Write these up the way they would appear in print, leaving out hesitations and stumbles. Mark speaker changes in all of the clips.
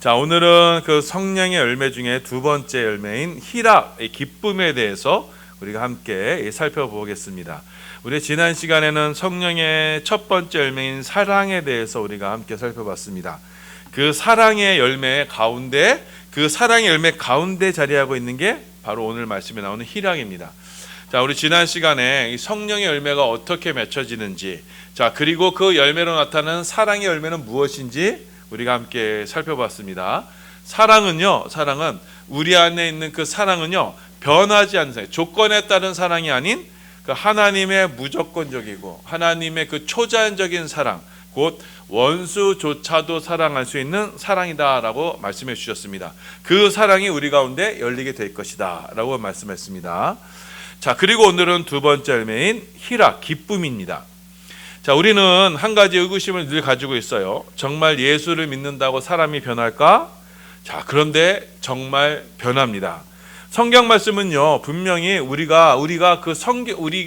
Speaker 1: 자, 오늘은 그 성령의 열매 중에 두 번째 열매인 희락의 기쁨에 대해서 우리가 함께 살펴보겠습니다. 우리 지난 시간에는 성령의 첫 번째 열매인 사랑에 대해서 우리가 함께 살펴봤습니다. 그 사랑의 열매 가운데, 그 사랑의 열매 가운데 자리하고 있는 게 바로 오늘 말씀에 나오는 희락입니다. 자, 우리 지난 시간에 이 성령의 열매가 어떻게 맺혀지는지, 자, 그리고 그 열매로 나타나는 사랑의 열매는 무엇인지 우리가 함께 살펴봤습니다. 사랑은 우리 안에 있는 그 사랑은요, 변하지 않는 사랑, 조건에 따른 사랑이 아닌 그 하나님의 무조건적이고 하나님의 그 초자연적인 사랑, 곧 원수조차도 사랑할 수 있는 사랑이다라고 말씀해 주셨습니다. 그 사랑이 우리 가운데 열리게 될 것이다 라고 말씀했습니다. 자, 그리고 오늘은 두 번째 열매인 희락, 기쁨입니다. 자, 우리는 한 가지 의구심을 늘 가지고 있어요. 정말 예수를 믿는다고 사람이 변할까? 자, 그런데 정말 변합니다. 성경 말씀은요, 분명히 우리가 그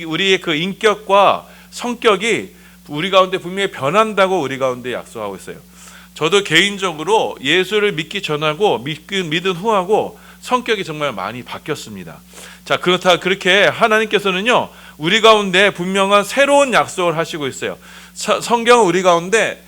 Speaker 1: 우리의 그 인격과 성격이 우리 가운데 분명히 변한다고 우리 가운데 약속하고 있어요. 저도 개인적으로 예수를 믿기 전하고 믿은 후하고 성격이 정말 많이 바뀌었습니다. 자, 그렇게 하나님께서는요, 우리 가운데 분명한 새로운 약속을 하시고 있어요. 성경은 우리 가운데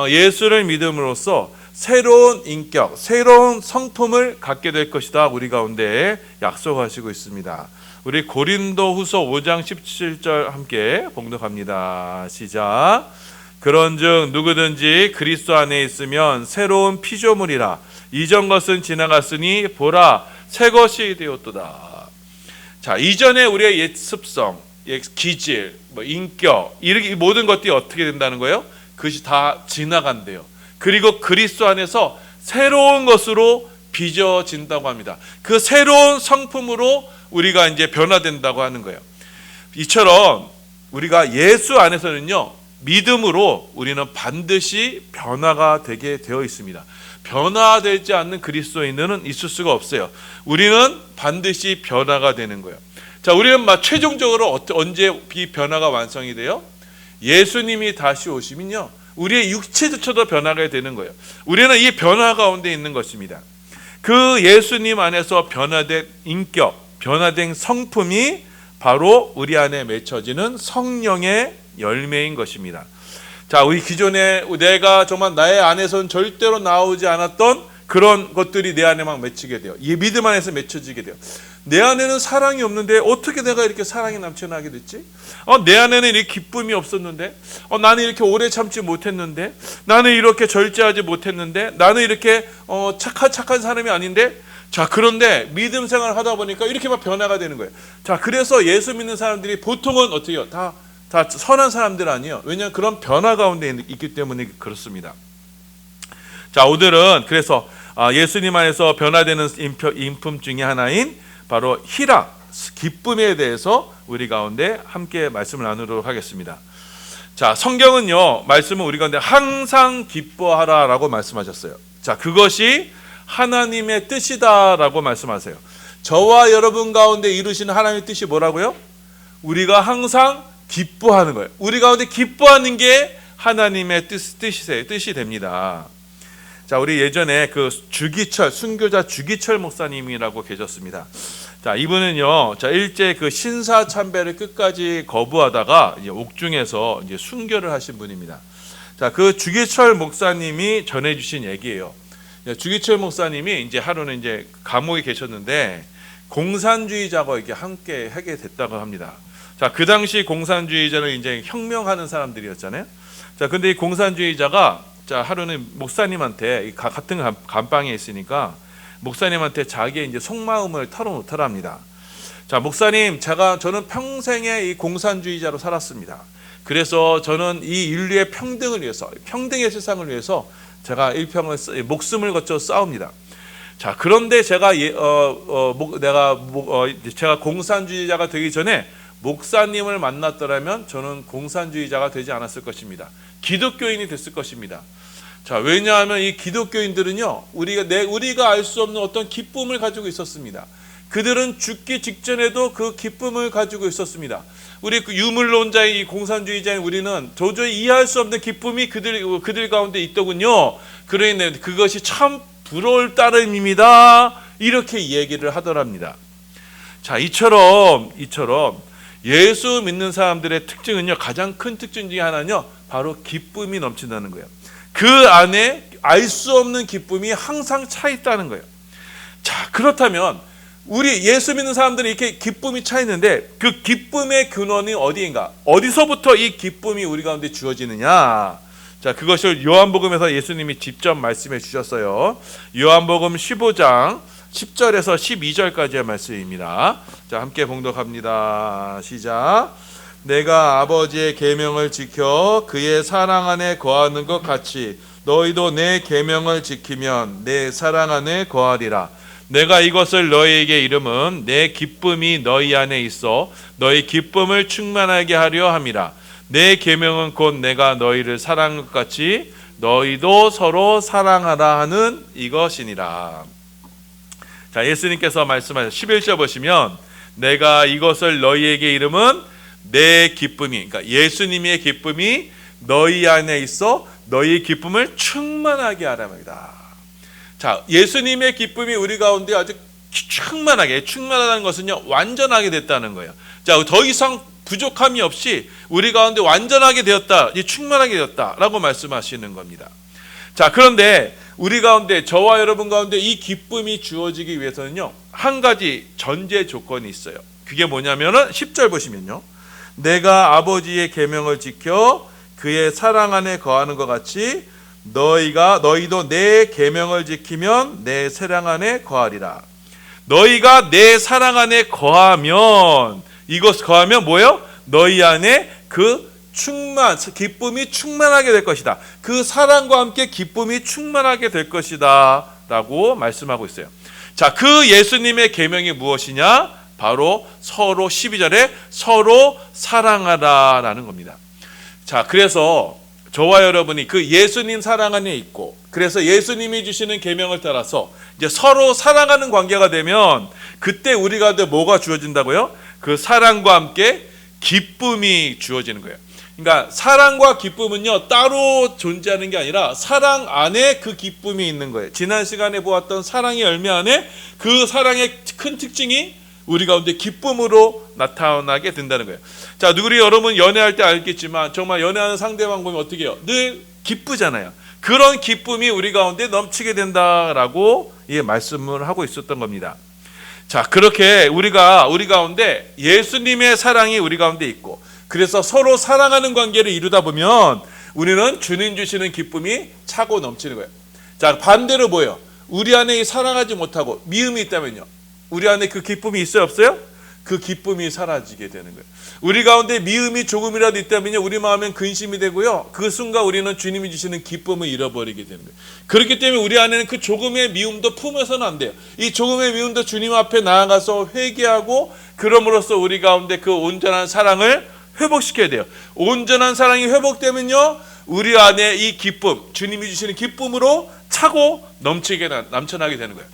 Speaker 1: 예수를 믿음으로써 새로운 인격, 새로운 성품을 갖게 될 것이다 우리 가운데 약속하시고 있습니다. 우리 고린도후서 5장 17절 함께 봉독합니다. 시작. 그런즉 누구든지 그리스도 안에 있으면 새로운 피조물이라. 이전 것은 지나갔으니 보라 새 것이 되었도다. 자, 이전에 우리의 옛 습성, 옛 기질, 인격, 이 모든 것들이 어떻게 된다는 거예요? 그것이 다 지나간대요. 그리고 그리스도 안에서 새로운 것으로 빚어진다고 합니다. 그 새로운 성품으로 우리가 이제 변화된다고 하는 거예요. 이처럼 우리가 예수 안에서는요, 믿음으로 우리는 반드시 변화가 되게 되어 있습니다. 변화되지 않는 그리스도인은 있을 수가 없어요. 우리는 반드시 변화가 되는 거예요. 자, 우리는 최종적으로 언제 이 변화가 완성이 돼요? 예수님이 다시 오시면요, 우리의 육체조차도 변화가 되는 거예요. 우리는 이 변화 가운데 있는 것입니다. 그 예수님 안에서 변화된 인격, 변화된 성품이 바로 우리 안에 맺혀지는 성령의 열매인 것입니다. 자, 우리 기존에 내가 정말 나의 안에서는 절대로 나오지 않았던 그런 것들이 내 안에 막 맺히게 돼요. 이 믿음 안에서 맺혀지게 돼요. 내 안에는 사랑이 없는데 어떻게 내가 이렇게 사랑이 넘쳐나게 됐지? 내 안에는 이렇게 기쁨이 없었는데, 나는 이렇게 오래 참지 못했는데, 나는 이렇게 절제하지 못했는데, 나는 이렇게 착한 사람이 아닌데. 자, 그런데 믿음 생활을 하다 보니까 이렇게 막 변화가 되는 거예요. 자, 그래서 예수 믿는 사람들이 보통은 어떻게 해요? 다 선한 사람들 아니에요. 왜냐하면 그런 변화 가운데 있기 때문에 그렇습니다. 자, 오늘은 그래서 예수님 안에서 변화되는 인품 중에 하나인 바로 희락, 기쁨에 대해서 우리 가운데 함께 말씀을 나누도록 하겠습니다. 자, 성경은요, 말씀은 우리 가운데 항상 기뻐하라라고 말씀하셨어요. 자, 그것이 하나님의 뜻이다라고 말씀하세요. 저와 여러분 가운데 이루시는 하나님의 뜻이 뭐라고요? 우리가 항상 기뻐하는 거예요. 우리 가운데 기뻐하는 게 하나님의 뜻이 됩니다. 자, 우리 예전에 그 순교자 주기철 목사님이라고 계셨습니다. 자, 이분은요, 자, 일제 그 신사 참배를 끝까지 거부하다가 이제 옥중에서 이제 순교를 하신 분입니다. 자, 그 주기철 목사님이 전해주신 얘기예요. 주기철 목사님이 이제 하루는 이제 감옥에 계셨는데 공산주의자가 이렇게 함께 하게 됐다고 합니다. 자, 그 당시 공산주의자는 이제 혁명하는 사람들이었잖아요. 자, 근데 이 공산주의자가 자, 하루는 목사님한테 같은 감방에 있으니까 목사님한테 자기의 이제 속마음을 털어놓더랍니다. 자, 목사님, 저는 평생에 이 공산주의자로 살았습니다. 그래서 저는 이 인류의 평등을 위해서, 평등의 세상을 위해서 제가 일평을 목숨을 거쳐 싸웁니다. 자, 그런데 제가 공산주의자가 되기 전에 목사님을 만났더라면 저는 공산주의자가 되지 않았을 것입니다. 기독교인이 됐을 것입니다. 자, 왜냐하면 이 기독교인들은요, 우리가 알 수 없는 어떤 기쁨을 가지고 있었습니다. 그들은 죽기 직전에도 그 기쁨을 가지고 있었습니다. 우리 그 유물론자의 이 공산주의자인 우리는 도저히 이해할 수 없는 기쁨이 그들 가운데 있더군요. 그러니 그것이 참 부러울 따름입니다. 이렇게 얘기를 하더랍니다. 자, 이처럼 예수 믿는 사람들의 특징은요, 가장 큰 특징 중에 하나는요, 바로 기쁨이 넘친다는 거예요. 그 안에 알 수 없는 기쁨이 항상 차 있다는 거예요. 자, 그렇다면 우리 예수 믿는 사람들이 이렇게 기쁨이 차 있는데 그 기쁨의 근원이 어디인가? 어디서부터 이 기쁨이 우리 가운데 주어지느냐? 자, 그것을 요한복음에서 예수님이 직접 말씀해 주셨어요. 요한복음 15장 10절에서 12절까지의 말씀입니다. 자, 함께 봉독합니다. 시작. 내가 아버지의 계명을 지켜 그의 사랑 안에 거하는 것 같이 너희도 내 계명을 지키면 내 사랑 안에 거하리라. 내가 이것을 너희에게 이름은 내 기쁨이 너희 안에 있어 너희 기쁨을 충만하게 하려 함이라. 내 계명은 곧 내가 너희를 사랑한 것 같이 너희도 서로 사랑하라 하는 이것이니라. 자, 예수님께서 말씀하신 11절 보시면 내가 이것을 너희에게 이름은 내 기쁨이, 그러니까 예수님의 기쁨이 너희 안에 있어 너희 기쁨을 충만하게 하랍니다. 자, 예수님의 기쁨이 우리 가운데 아주 충만하다는 것은요, 완전하게 됐다는 거예요. 자, 더 이상 부족함이 없이 우리 가운데 완전하게 되었다, 충만하게 되었다라고 말씀하시는 겁니다. 자, 그런데 우리 가운데, 저와 여러분 가운데 이 기쁨이 주어지기 위해서는요, 한 가지 전제 조건이 있어요. 그게 뭐냐면은 10절 보시면요, 내가 아버지의 계명을 지켜 그의 사랑 안에 거하는 것 같이 너희도 내 계명을 지키면 내 사랑 안에 거하리라. 너희가 내 사랑 안에 거하면, 이것 거하면 뭐예요? 너희 안에 그 기쁨이 충만하게 될 것이다. 그 사랑과 함께 기쁨이 충만하게 될 것이다 라고 말씀하고 있어요. 자, 그 예수님의 계명이 무엇이냐? 바로 서로 12절에 서로 사랑하라 라는 겁니다. 자, 그래서 저와 여러분이 그 예수님 사랑 안에 있고, 그래서 예수님이 주시는 계명을 따라서 이제 서로 사랑하는 관계가 되면 그때 우리가 뭐가 주어진다고요? 그 사랑과 함께 기쁨이 주어지는 거예요. 그러니까 사랑과 기쁨은요, 따로 존재하는 게 아니라 사랑 안에 그 기쁨이 있는 거예요. 지난 시간에 보았던 사랑의 열매 안에 그 사랑의 큰 특징이 우리 가운데 기쁨으로 나타나게 된다는 거예요. 자, 우리 여러분 연애할 때 알겠지만 정말 연애하는 상대방 보면 어떻게 해요? 늘 기쁘잖아요. 그런 기쁨이 우리 가운데 넘치게 된다라고 말씀을 하고 있었던 겁니다. 자, 그렇게 우리 가운데 예수님의 사랑이 우리 가운데 있고, 그래서 서로 사랑하는 관계를 이루다 보면 우리는 주님 주시는 기쁨이 차고 넘치는 거예요. 자, 반대로 뭐예요? 우리 안에 사랑하지 못하고 미움이 있다면요, 우리 안에 그 기쁨이 있어요, 없어요? 그 기쁨이 사라지게 되는 거예요. 우리 가운데 미움이 조금이라도 있다면요, 우리 마음엔 근심이 되고요, 그 순간 우리는 주님이 주시는 기쁨을 잃어버리게 되는 거예요. 그렇기 때문에 우리 안에는 그 조금의 미움도 품어서는 안 돼요. 이 조금의 미움도 주님 앞에 나아가서 회개하고, 그럼으로써 우리 가운데 그 온전한 사랑을 회복시켜야 돼요. 온전한 사랑이 회복되면요, 우리 안에 이 기쁨, 주님이 주시는 기쁨으로 차고 넘쳐나게 되는 거예요.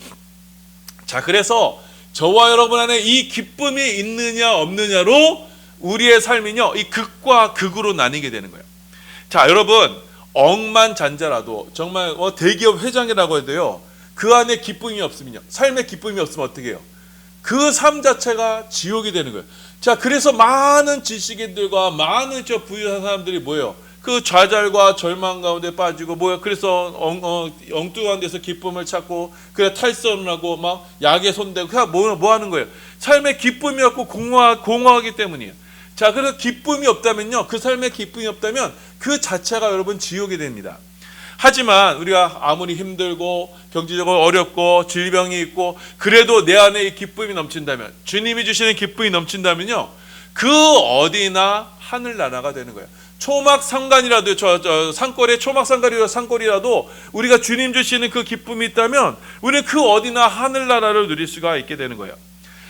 Speaker 1: 자, 그래서 저와 여러분 안에 이 기쁨이 있느냐 없느냐로 우리의 삶이요, 이 극과 극으로 나뉘게 되는 거예요. 자, 여러분, 억만장자라도 정말 대기업 회장이라고 해도요, 그 안에 기쁨이 없으면요, 삶에 기쁨이 없으면 어떻게 해요? 그 삶 자체가 지옥이 되는 거예요. 자, 그래서 많은 지식인들과 많은 부유한 사람들이 뭐예요? 그 좌절과 절망 가운데 빠지고 뭐야? 그래서 엉뚱한 데서 기쁨을 찾고, 그래 탈선을 하고 막 약에 손대고, 그냥 뭐 하는 거예요? 삶에 기쁨이 없고 공허하기 때문이에요. 자, 그래서 기쁨이 없다면요, 그 삶에 기쁨이 없다면 그 자체가 여러분 지옥이 됩니다. 하지만 우리가 아무리 힘들고 경제적으로 어렵고 질병이 있고 그래도 내 안에 이 기쁨이 넘친다면, 주님이 주시는 기쁨이 넘친다면요, 그 어디나 하늘나라가 되는 거예요. 초막상간이라도, 산골에 산골이라도 우리가 주님 주시는 그 기쁨이 있다면 우리는 그 어디나 하늘나라를 누릴 수가 있게 되는 거예요.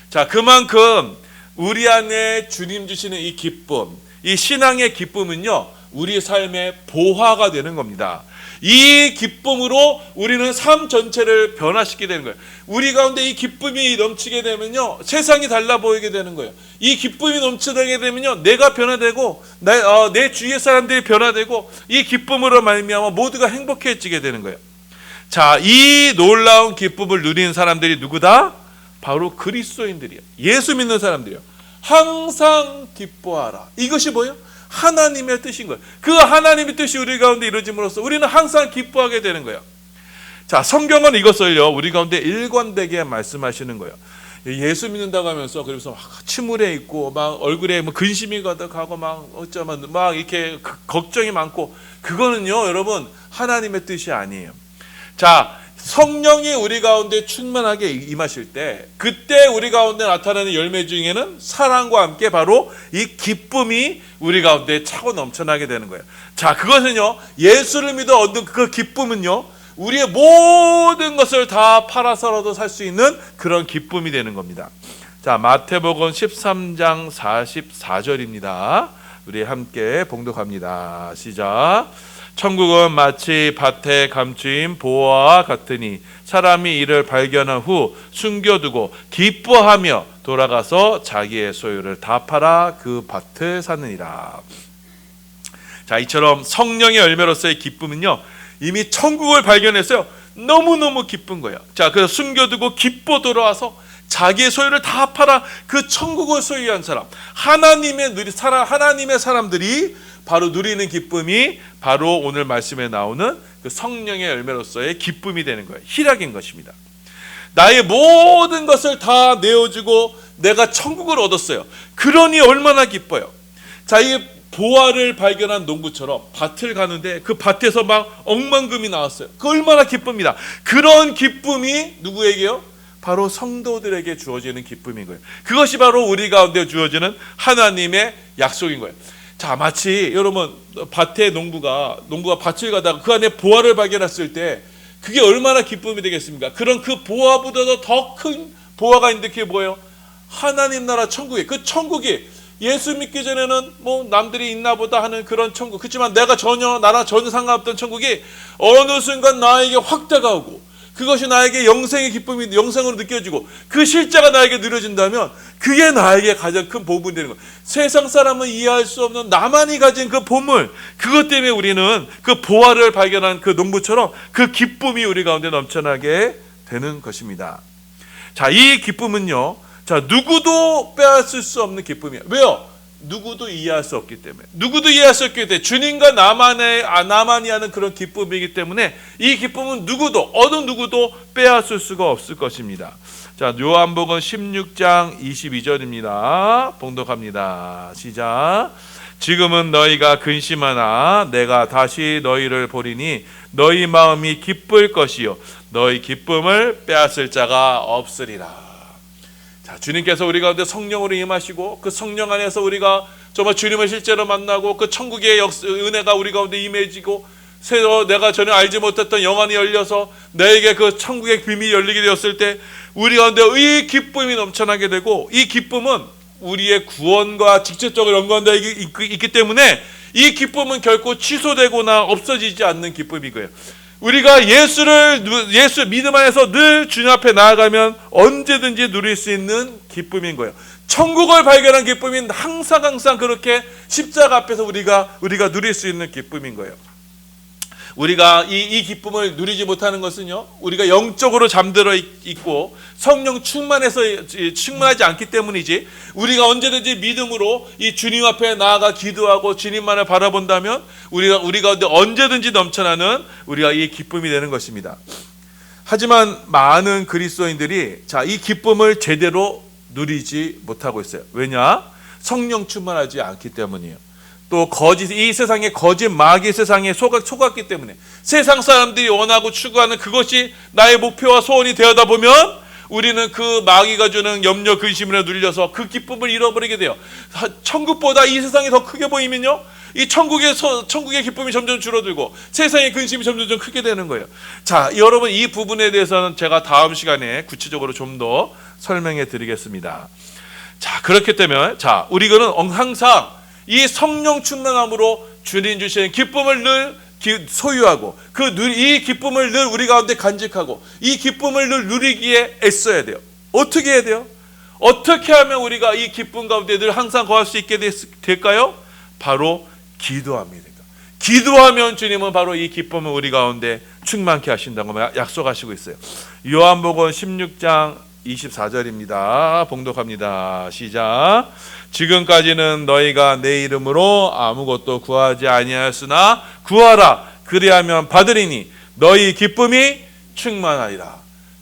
Speaker 1: 자, 그만큼 우리 안에 주님 주시는 이 기쁨, 이 신앙의 기쁨은요, 우리 삶의 보화가 되는 겁니다. 이 기쁨으로 우리는 삶 전체를 변화시키게 되는 거예요. 우리 가운데 이 기쁨이 넘치게 되면요, 세상이 달라 보이게 되는 거예요. 이 기쁨이 넘치게 되면요, 내가 변화되고 내 주위의 사람들이 변화되고 이 기쁨으로 말미암아 모두가 행복해지게 되는 거예요. 자, 이 놀라운 기쁨을 누리는 사람들이 누구다? 바로 그리스도인들이에요. 예수 믿는 사람들이에요. 항상 기뻐하라. 이것이 뭐예요? 하나님의 뜻인 거예요. 그 하나님의 뜻이 우리 가운데 이루어짐으로써 우리는 항상 기뻐하게 되는 거예요. 자, 성경은 이것을요 우리 가운데 일관되게 말씀하시는 거예요. 예수 믿는다고 하면서 그래서 막 침울해 있고 막 얼굴에 뭐 근심이 가득하고 막 어쩌면 막 이렇게 걱정이 많고, 그거는요 여러분 하나님의 뜻이 아니에요. 자, 성령이 우리 가운데 충만하게 임하실 때 그때 우리 가운데 나타나는 열매 중에는 사랑과 함께 바로 이 기쁨이 우리 가운데 차고 넘쳐나게 되는 거예요. 자, 그것은요 예수를 믿어 얻는 그 기쁨은요 우리의 모든 것을 다 팔아서라도 살 수 있는 그런 기쁨이 되는 겁니다. 자, 마태복음 13장 44절입니다. 우리 함께 봉독합니다. 시작. 천국은 마치 밭에 감추인 보화와 같으니 사람이 이를 발견한 후 숨겨두고 기뻐하며 돌아가서 자기의 소유를 다 팔아 그 밭을 사느니라. 자, 이처럼 성령의 열매로서의 기쁨은요 이미 천국을 발견했어요. 너무너무 기쁜 거예요. 자, 그래서 숨겨두고 기뻐 돌아와서 자기의 소유를 다 팔아 그 천국을 소유한 사람, 하나님의 사람들이 바로 누리는 기쁨이 바로 오늘 말씀에 나오는 그 성령의 열매로서의 기쁨이 되는 거예요. 희락인 것입니다. 나의 모든 것을 다 내어주고 내가 천국을 얻었어요. 그러니 얼마나 기뻐요. 자, 이 보화를 발견한 농부처럼 밭을 가는데 그 밭에서 막 억만금이 나왔어요. 그 얼마나 기쁩니다. 그런 기쁨이 누구에게요? 바로 성도들에게 주어지는 기쁨인 거예요. 그것이 바로 우리 가운데 주어지는 하나님의 약속인 거예요. 자, 마치 여러분 밭에 농부가 밭을 가다가 그 안에 보화를 발견했을 때 그게 얼마나 기쁨이 되겠습니까? 그런 그 보화보다도 더 큰 보화가 있는데 그게 뭐예요? 하나님 나라 천국에, 그 천국이 예수 믿기 전에는 뭐 남들이 있나 보다 하는 그런 천국, 그렇지만 나랑 전혀 상관없던 천국이 어느 순간 나에게 확 다가오고 그것이 나에게 영생의 기쁨이 영생으로 느껴지고 그 실제가 나에게 누려진다면 그게 나에게 가장 큰 보물이 되는 거예요. 세상 사람은 이해할 수 없는 나만이 가진 그 보물, 그것 때문에 우리는 그 보화를 발견한 그 농부처럼 그 기쁨이 우리 가운데 넘쳐나게 되는 것입니다. 자, 이 기쁨은요, 자, 누구도 빼앗을 수 없는 기쁨이에요. 왜요? 누구도 이해할 수 없기 때문에. 누구도 이해할 수 없기 때문에 주님과 나만이 하는 그런 기쁨이기 때문에 이 기쁨은 어느 누구도 빼앗을 수가 없을 것입니다. 자, 요한복음 16장 22절입니다. 봉독합니다. 시작. 지금은 너희가 근심하나 내가 다시 너희를 보리니 너희 마음이 기쁠 것이요 너희 기쁨을 빼앗을 자가 없으리라. 자, 주님께서 우리 가운데 성령으로 임하시고 그 성령 안에서 우리가 정말 주님을 실제로 만나고 그 천국의 은혜가 우리 가운데 임해지고 새로 내가 전혀 알지 못했던 영안이 열려서 내게 그 천국의 비밀이 열리게 되었을 때 우리 가운데 이 기쁨이 넘쳐나게 되고, 이 기쁨은 우리의 구원과 직접적으로 연관되어 있기 때문에 이 기쁨은 결코 취소되거나 없어지지 않는 기쁨이고요. 우리가 예수 믿음 안에서 늘 주님 앞에 나아가면 언제든지 누릴 수 있는 기쁨인 거예요. 천국을 발견한 기쁨인 항상 그렇게 십자가 앞에서 우리가 누릴 수 있는 기쁨인 거예요. 우리가 이 기쁨을 누리지 못하는 것은요, 우리가 영적으로 잠들어 있고 성령 충만하지 않기 때문이지, 우리가 언제든지 믿음으로 이 주님 앞에 나아가 기도하고 주님만을 바라본다면 우리 가운데 언제든지 넘쳐나는 우리가 이 기쁨이 되는 것입니다. 하지만 많은 그리스도인들이 이 기쁨을 제대로 누리지 못하고 있어요. 왜냐? 성령 충만하지 않기 때문이에요. 또 이 세상의 거짓 마귀의 세상에 속았기 때문에 세상 사람들이 원하고 추구하는 그것이 나의 목표와 소원이 되어다 보면 우리는 그 마귀가 주는 염려 근심으로 눌려서 그 기쁨을 잃어버리게 돼요. 천국보다 이 세상이 더 크게 보이면요, 이 천국의 기쁨이 점점 줄어들고 세상의 근심이 점점 크게 되는 거예요. 자, 여러분, 이 부분에 대해서는 제가 다음 시간에 구체적으로 좀 더 설명해 드리겠습니다. 자, 그렇기 때문에 우리는 항상 이 성령 충만함으로 주님 주시는 기쁨을 늘 소유하고 이 기쁨을 늘 우리 가운데 간직하고 이 기쁨을 늘 누리기에 애써야 돼요. 어떻게 해야 돼요? 어떻게 하면 우리가 이 기쁨 가운데 늘 항상 거할 수 있게 될까요? 바로 기도합니다. 기도하면 주님은 바로 이 기쁨을 우리 가운데 충만케 하신다고 약속하시고 있어요. 요한복음 16장 24절입니다. 봉독합니다. 시작. 지금까지는 너희가 내 이름으로 아무것도 구하지 아니하였으나 구하라 그리하면 받으리니 너희 기쁨이 충만하리라.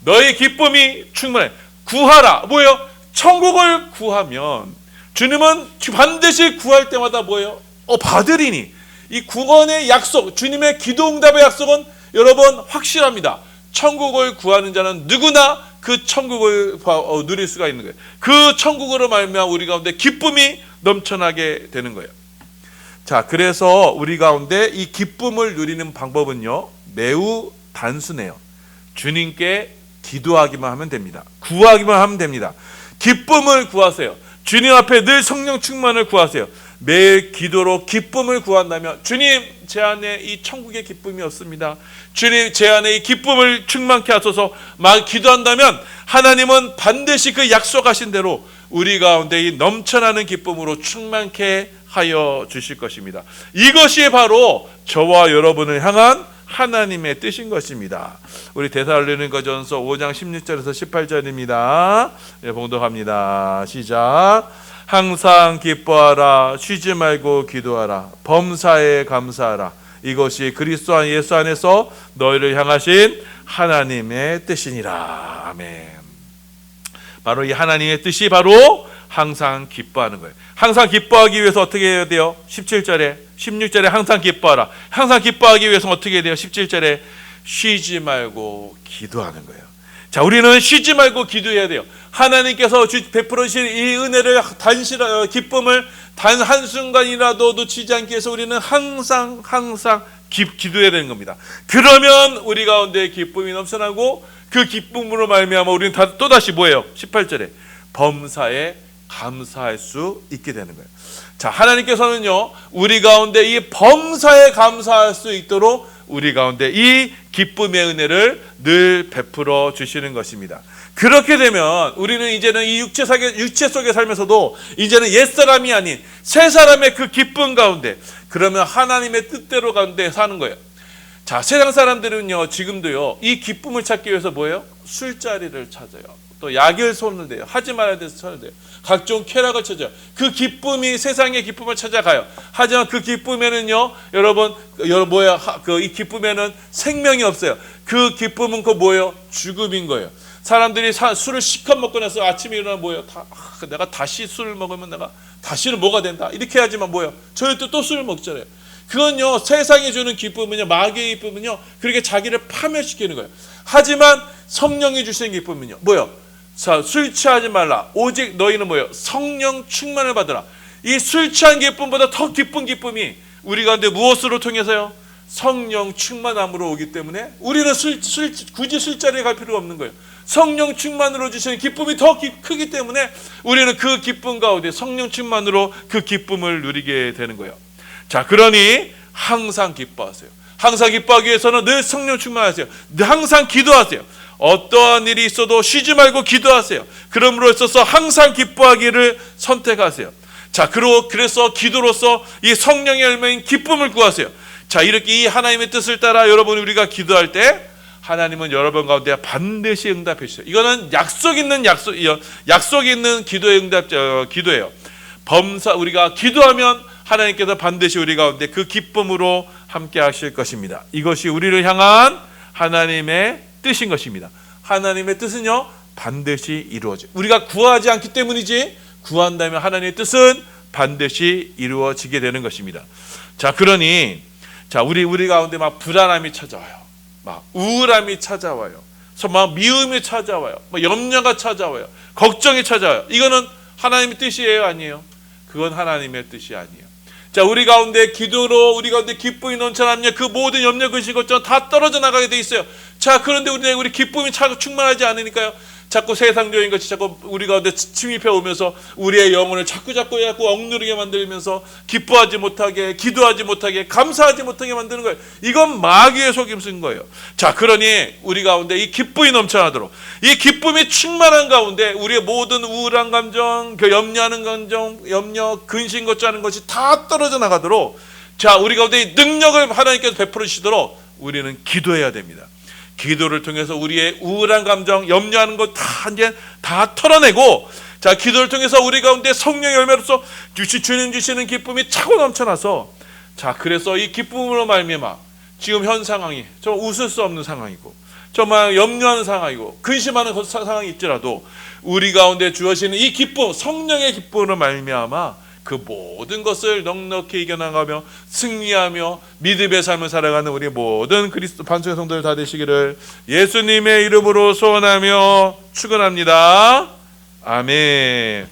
Speaker 1: 너희 기쁨이 충만해. 구하라. 뭐예요? 천국을 구하면 주님은 반드시 구할 때마다 뭐예요? 받으리니. 이 구원의 약속, 주님의 기도 응답의 약속은 여러분 확실합니다. 천국을 구하는 자는 누구나 그 천국을 누릴 수가 있는 거예요. 그 천국으로 말미암아 우리 가운데 기쁨이 넘쳐나게 되는 거예요. 자, 그래서 우리 가운데 이 기쁨을 누리는 방법은요, 매우 단순해요. 주님께 기도하기만 하면 됩니다. 구하기만 하면 됩니다. 기쁨을 구하세요. 주님 앞에 늘 성령 충만을 구하세요. 매일 기도로 기쁨을 구한다면, 주님 제 안에 이 천국의 기쁨이 없습니다. 주님 제 안에 이 기쁨을 충만케 하소서 막 기도한다면 하나님은 반드시 그 약속하신 대로 우리 가운데 이 넘쳐나는 기쁨으로 충만케 하여 주실 것입니다. 이것이 바로 저와 여러분을 향한 하나님의 뜻인 것입니다. 우리 데살로니가전서 5장 16절에서 18절입니다. 네, 봉독합니다. 시작. 항상 기뻐하라, 쉬지 말고 기도하라, 범사에 감사하라. 이것이 그리스도 예수 안에서 너희를 향하신 하나님의 뜻이니라. 아멘. 바로 이 하나님의 뜻이 바로 항상 기뻐하는 거예요. 항상 기뻐하기 위해서 어떻게 해야 돼요? 17절에 16절에 항상 기뻐하라. 항상 기뻐하기 위해서 어떻게 해야 돼요? 17절에 쉬지 말고 기도하는 거예요. 자, 우리는 쉬지 말고 기도해야 돼요. 하나님께서 베풀어 주신 이 은혜를 기쁨을 단 한순간이라도 놓치지 않기 위해서 우리는 항상 기도해야 되는 겁니다. 그러면 우리 가운데 기쁨이 넘쳐나고 그 기쁨으로 말미암아 우리는 또다시 뭐예요? 18절에 범사에 감사할 수 있게 되는 거예요. 자, 하나님께서는요, 우리 가운데 이 범사에 감사할 수 있도록 우리 가운데 이 기쁨의 은혜를 늘 베풀어 주시는 것입니다. 그렇게 되면 우리는 이제는 이 육체 속에 살면서도 이제는 옛사람이 아닌 새 사람의 그 기쁨 가운데, 그러면 하나님의 뜻대로 가운데 사는 거예요. 자, 세상 사람들은요, 지금도요, 이 기쁨을 찾기 위해서 뭐예요? 술자리를 찾아요. 또 약을 손을 대요. 하지 말아야 돼서 손을 대요. 각종 쾌락을 찾아요. 그 기쁨이 세상의 기쁨을 찾아가요. 하지만 그 기쁨에는요, 여러분 이 기쁨에는 생명이 없어요. 그 기쁨은 뭐예요? 죽음인 거예요. 사람들이 술을 실컷 먹고 나서 아침에 일어나면 뭐예요? 내가 다시 술을 먹으면 내가 다시는 뭐가 된다. 이렇게 하지만 뭐예요? 저희 또 술을 먹잖아요. 그건요, 세상이 주는 기쁨은요, 마귀의 기쁨은요, 그렇게 자기를 파멸시키는 거예요. 하지만 성령이 주시는 기쁨은요, 뭐예요? 자, 술 취하지 말라. 오직 너희는 뭐예요? 성령 충만을 받으라. 이 술 취한 기쁨보다 더 기쁜 기쁨이 우리 가운데 무엇으로 통해서요? 성령 충만함으로 오기 때문에 우리는 굳이 술자리에 갈 필요가 없는 거예요. 성령 충만으로 주시는 기쁨이 더 크기 때문에 우리는 그 기쁨 가운데 성령 충만으로 그 기쁨을 누리게 되는 거예요. 자, 그러니 항상 기뻐하세요. 항상 기뻐하기 위해서는 늘 성령 충만하세요. 항상 기도하세요. 어떠한 일이 있어도 쉬지 말고 기도하세요. 그러므로 있어서 항상 기뻐하기를 선택하세요. 자, 그래서 기도로서 이 성령의 열매인 기쁨을 구하세요. 자, 이렇게 이 하나님의 뜻을 따라 여러분 우리가 기도할 때 하나님은 여러분 가운데 반드시 응답해 주세요. 이거는 약속 있는 기도의 기도예요. 우리가 기도하면 하나님께서 반드시 우리 가운데 그 기쁨으로 함께 하실 것입니다. 이것이 우리를 향한 하나님의 뜻인 것입니다. 하나님의 뜻은요, 반드시 이루어져. 우리가 구하지 않기 때문이지, 구한다면 하나님의 뜻은 반드시 이루어지게 되는 것입니다. 자, 그러니 우리 가운데 막 불안함이 찾아와요. 막 우울함이 찾아와요. 막 미움이 찾아와요. 막 염려가 찾아와요. 걱정이 찾아와요. 이거는 하나님의 뜻이에요, 아니에요? 그건 하나님의 뜻이 아니에요. 자, 우리 가운데 기도로 우리 가운데 기쁨이 넘쳐나면 그 모든 염려, 근심, 걱정 다 떨어져 나가게 돼 있어요. 자, 그런데 우리 기쁨이 충만하지 않으니까요, 자꾸 세상적인 것이 자꾸 우리 가운데 침입해 오면서 우리의 영혼을 자꾸 억누르게 만들면서 기뻐하지 못하게, 기도하지 못하게, 감사하지 못하게 만드는 거예요. 이건 마귀의 속임수인 거예요. 자, 그러니 우리 가운데 이 기쁨이 넘쳐나도록, 이 기쁨이 충만한 가운데 우리의 모든 우울한 감정, 염려하는 감정, 염려, 근심, 걱정하는 것이 다 떨어져 나가도록 자, 우리 가운데 이 능력을 하나님께서 베풀으시도록 우리는 기도해야 됩니다. 기도를 통해서 우리의 우울한 감정, 염려하는 것 다 털어내고, 자, 기도를 통해서 우리 가운데 성령의 열매로서 주님 주시는 기쁨이 차고 넘쳐나서, 자, 그래서 이 기쁨으로 말미암아 지금 현 상황이 정말 웃을 수 없는 상황이고, 정말 염려하는 상황이고, 근심하는 상황이 있더라도 우리 가운데 주어지는 이 기쁨, 성령의 기쁨으로 말미암아 그 모든 것을 넉넉히 이겨나가며 승리하며 믿음의 삶을 살아가는 우리 모든 그리스도 반석의 성도들 다 되시기를 예수님의 이름으로 소원하며 축원합니다. 아멘.